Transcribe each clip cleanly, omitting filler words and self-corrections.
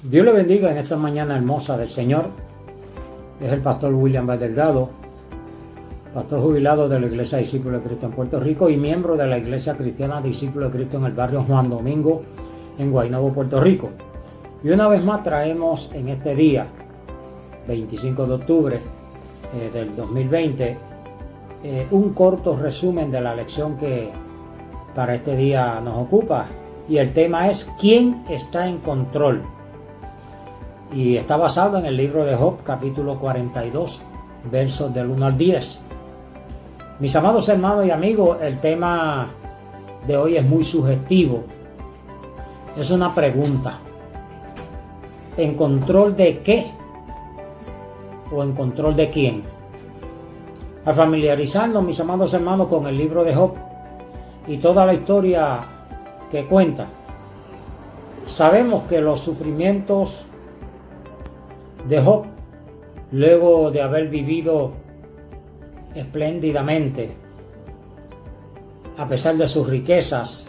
Dios le bendiga en esta mañana hermosa del Señor. Es el pastor William B. Delgado, pastor jubilado de la Iglesia Discípulos de Cristo en Puerto Rico y miembro de la Iglesia Cristiana Discípulos de Cristo en el barrio Juan Domingo, en Guaynabo, Puerto Rico. Y una vez más traemos en este día, 25 de octubre del 2020, un corto resumen de la lección que para este día nos ocupa. Y el tema es ¿quién está en control? Y está basado en el libro de Job, capítulo 42, versos del 1 al 10. Mis amados hermanos y amigos, el tema de hoy es muy sugestivo. Es una pregunta. ¿En control de qué? ¿O en control de quién? Al familiarizarnos, mis amados hermanos, con el libro de Job y toda la historia que cuenta, sabemos que los sufrimientos de Job, luego de haber vivido espléndidamente, a pesar de sus riquezas,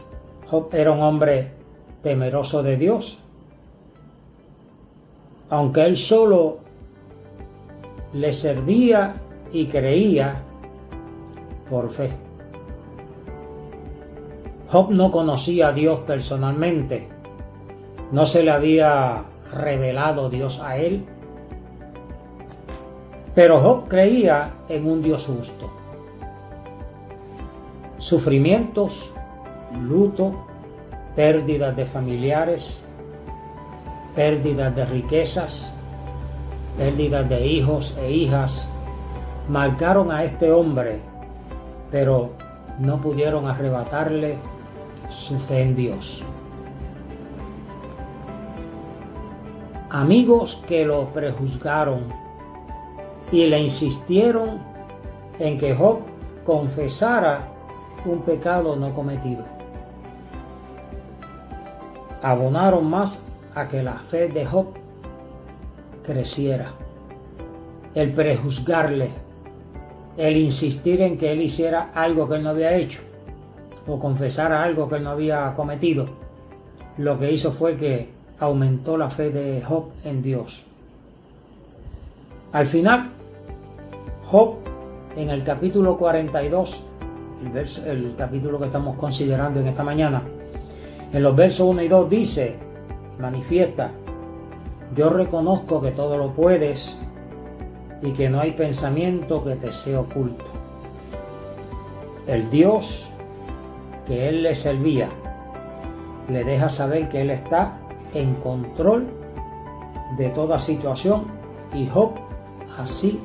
Job era un hombre temeroso de Dios. Aunque él solo le servía y creía por fe. Job no conocía a Dios personalmente, no se le había revelado Dios a él, pero Job creía en un Dios justo. Sufrimientos, luto, pérdidas de familiares, pérdidas de riquezas, pérdidas de hijos e hijas, marcaron a este hombre, pero no pudieron arrebatarle su fe en Dios. Amigos que lo prejuzgaron y le insistieron en que Job confesara un pecado no cometido, abonaron más a que la fe de Job creciera. El prejuzgarle, el insistir en que él hiciera algo que él no había hecho o confesara algo que él no había cometido, lo que hizo fue que aumentó la fe de Job en Dios. Al final, Job, en el capítulo 42, el capítulo que estamos considerando en esta mañana, en los versos 1 y 2 dice, manifiesta: yo reconozco que todo lo puedes y que no hay pensamiento que te sea oculto. El Dios que él le servía le deja saber que él está en control de toda situación y Job así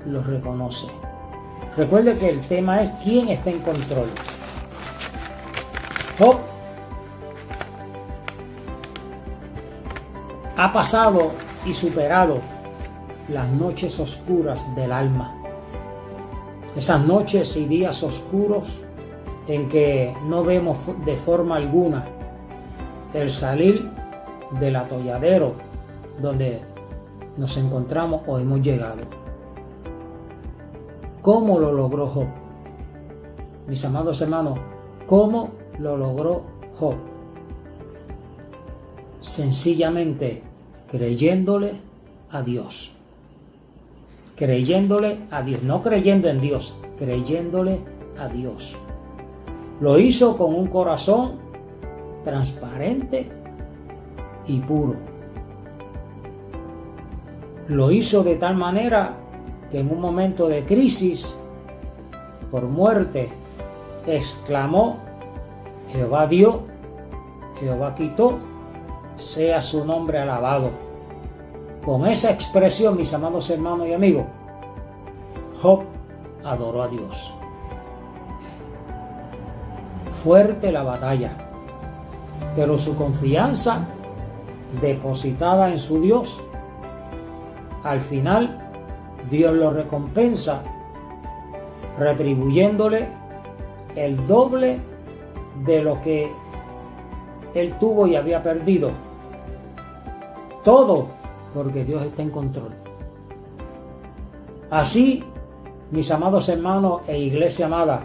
lo reconoce. Recuerde que el tema es quién está en control. Job ha pasado y superado las noches oscuras del alma. Esas noches y días oscuros en que no vemos de forma alguna el salir del atolladero donde nos encontramos o hemos llegado. ¿Cómo lo logró Job? Mis amados hermanos, ¿cómo lo logró Job? Sencillamente creyéndole a Dios. Creyéndole a Dios, no creyendo en Dios, creyéndole a Dios. Lo hizo con un corazón transparente y puro. Lo hizo de tal manera que en un momento de crisis por muerte exclamó: Jehová dio, Jehová quitó, sea su nombre alabado. Con esa expresión, mis amados hermanos y amigos, Job adoró a Dios. Fuerte la batalla, pero su confianza depositada en su Dios, al final Dios lo recompensa retribuyéndole el doble de lo que él tuvo y había perdido. Todo porque Dios está en control. Así, mis amados hermanos e iglesia amada,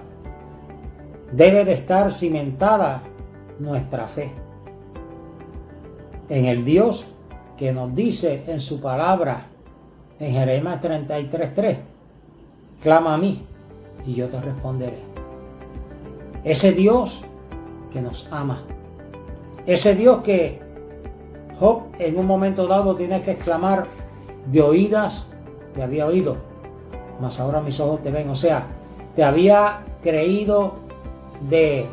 debe de estar cimentada nuestra fe en el Dios que nos dice en su palabra, en Jeremías 33:3, clama a mí y yo te responderé. Ese Dios que nos ama, ese Dios que Job en un momento dado tiene que exclamar, de oídas te había oído, mas ahora mis ojos te ven. O sea, te había creído de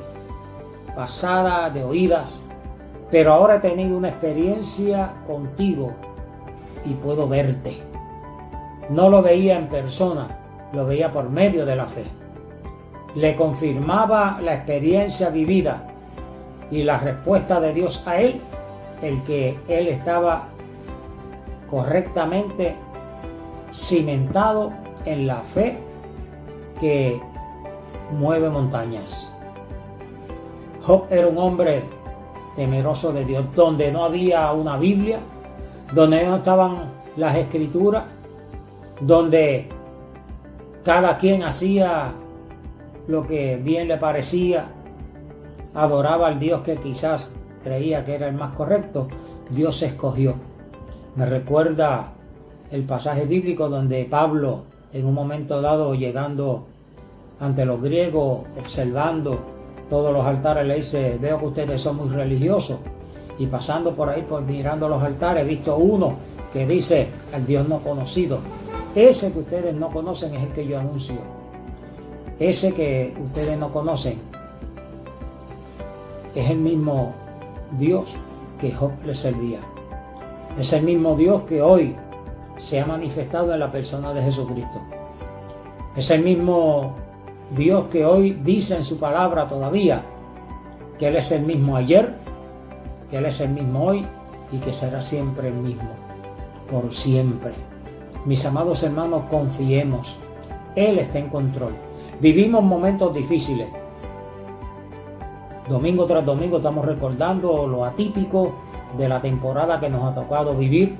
pasada, de oídas, pero ahora he tenido una experiencia contigo y puedo verte. No lo veía en persona, lo veía por medio de la fe. Le confirmaba la experiencia vivida y la respuesta de Dios a él, el que él estaba correctamente cimentado en la fe que mueve montañas. Job era un hombre temeroso de Dios, donde no había una Biblia, donde no estaban las escrituras, donde cada quien hacía lo que bien le parecía, adoraba al Dios que quizás creía que era el más correcto. Dios escogió. Me recuerda el pasaje bíblico donde Pablo, en un momento dado, llegando ante los griegos, observando todos los altares, le dice: veo que ustedes son muy religiosos, y pasando por ahí, mirando los altares, he visto uno que dice al Dios no conocido. Ese que ustedes no conocen es el que yo anuncio. Ese que ustedes no conocen es el mismo Dios que Job le servía. Es el mismo Dios que hoy se ha manifestado en la persona de Jesucristo. Es el mismo Dios que hoy dice en su palabra todavía que Él es el mismo ayer, que Él es el mismo hoy y que será siempre el mismo, por siempre. Mis amados hermanos, confiemos. Él está en control. Vivimos momentos difíciles. Domingo tras domingo estamos recordando lo atípico de la temporada que nos ha tocado vivir,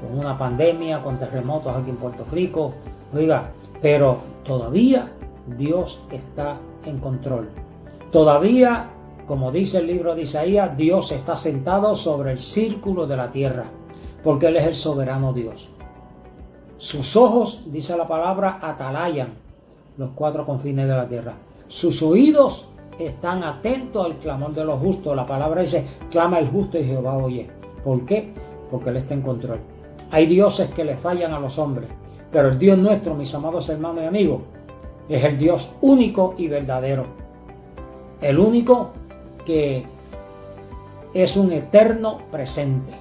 con una pandemia, con terremotos aquí en Puerto Rico. Oiga, pero todavía Dios está en control. Todavía, como dice el libro de Isaías, Dios está sentado sobre el círculo de la tierra, porque Él es el soberano Dios. Sus ojos, dice la palabra, atalayan los cuatro confines de la tierra. Sus oídos están atentos al clamor de los justos. La palabra dice: clama el justo y Jehová oye. ¿Por qué? Porque Él está en control. Hay dioses que le fallan a los hombres, pero el Dios nuestro, mis amados hermanos y amigos, es el Dios único y verdadero. El único que es un eterno presente.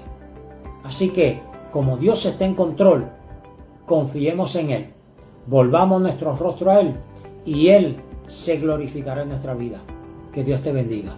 Así que, como Dios está en control, confiemos en Él. Volvamos nuestro rostro a Él y Él se glorificará en nuestra vida. Que Dios te bendiga.